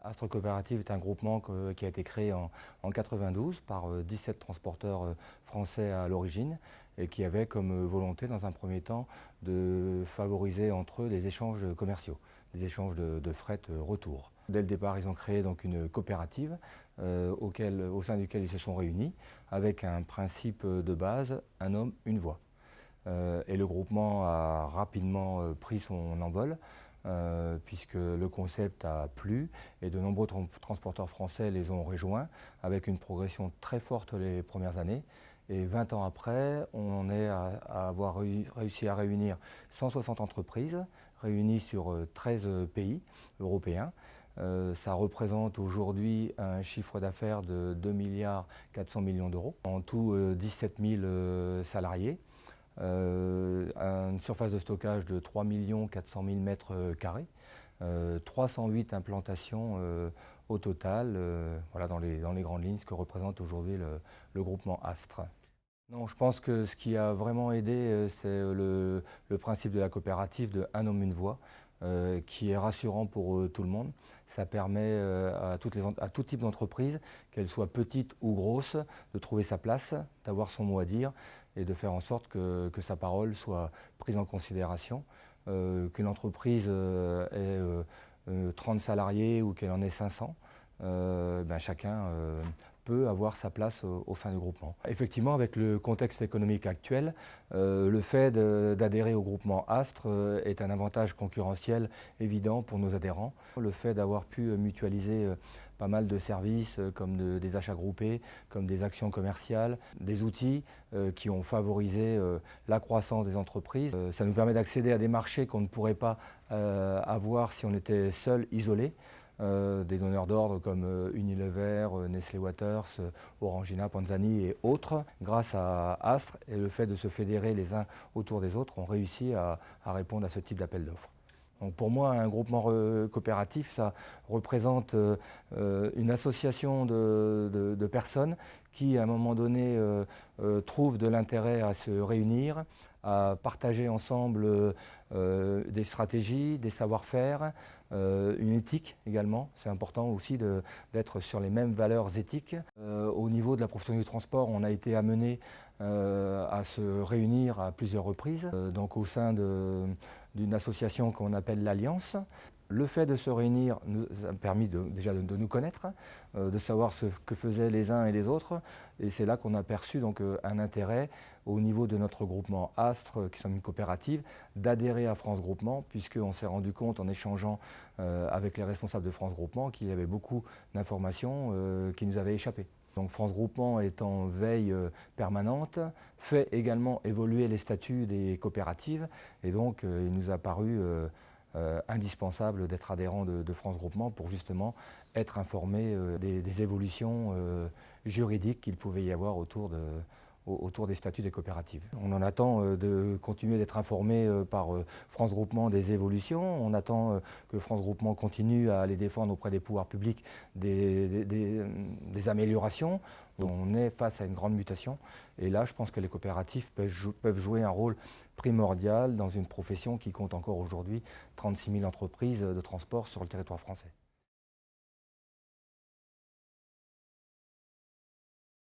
Astre Coopérative est un groupement qui a été créé en 92 par 17 transporteurs français à l'origine et qui avait comme volonté dans un premier temps de favoriser entre eux les échanges commerciaux, les échanges de fret retour. Dès le départ, ils ont créé donc une coopérative au sein duquel ils se sont réunis avec un principe de base, un homme, une voix. Et le groupement a rapidement pris son envol puisque le concept a plu et de nombreux transporteurs français les ont rejoints avec une progression très forte les premières années. Et 20 ans après, on en est à avoir réussi à réunir 160 entreprises réunies sur 13 pays européens. Ça représente aujourd'hui un chiffre d'affaires de 2 milliards 400 millions d'euros. En tout, 17 000 salariés. Une surface de stockage de 3 400 000 mètres carrés, 308 implantations au total, voilà dans les grandes lignes ce que représente aujourd'hui le groupement Astre. Non, je pense que ce qui a vraiment aidé, c'est le principe de la coopérative de un homme, une voix, qui est rassurant pour tout le monde. Ça permet à tout type d'entreprise, qu'elle soit petite ou grosse, de trouver sa place, d'avoir son mot à dire et de faire en sorte que sa parole soit prise en considération. Qu'une entreprise ait 30 salariés ou qu'elle en ait 500, chacun peut avoir sa place au sein du groupement. Effectivement, avec le contexte économique actuel, le fait d'adhérer au groupement Astre est un avantage concurrentiel évident pour nos adhérents. Le fait d'avoir pu mutualiser pas mal de services comme des achats groupés, comme des actions commerciales, des outils qui ont favorisé la croissance des entreprises. Ça nous permet d'accéder à des marchés qu'on ne pourrait pas avoir si on était seul, isolé. Des donneurs d'ordre comme Unilever, Nestlé Waters, Orangina, Panzani et autres. Grâce à Astre et le fait de se fédérer les uns autour des autres, on réussit à répondre à ce type d'appel d'offres. Donc pour moi, un groupement coopératif, ça représente une association de personnes qui, à un moment donné, trouvent de l'intérêt à se réunir, à partager ensemble des stratégies, des savoir-faire, une éthique également. C'est important aussi d'être sur les mêmes valeurs éthiques. Au niveau de la profession du transport, on a été amené à se réunir à plusieurs reprises, donc au sein d'une association qu'on appelle l'Alliance. Le fait de se réunir nous a permis déjà de nous connaître, de savoir ce que faisaient les uns et les autres. Et c'est là qu'on a perçu donc, un intérêt au niveau de notre groupement Astre, qui sommes une coopérative, d'adhérer à France Groupement, puisqu'on s'est rendu compte en échangeant avec les responsables de France Groupement qu'il y avait beaucoup d'informations qui nous avaient échappé. Donc France Groupement est en veille permanente, fait également évoluer les statuts des coopératives et donc il nous a paru indispensable d'être adhérent de France Groupement pour justement être informé des évolutions juridiques qu'il pouvait y avoir autour des statuts des coopératives. On en attend de continuer d'être informé par France Groupement des évolutions. On attend que France Groupement continue à aller défendre auprès des pouvoirs publics des améliorations. On est face à une grande mutation et là je pense que les coopératives peuvent jouer un rôle primordial dans une profession qui compte encore aujourd'hui 36 000 entreprises de transport sur le territoire français.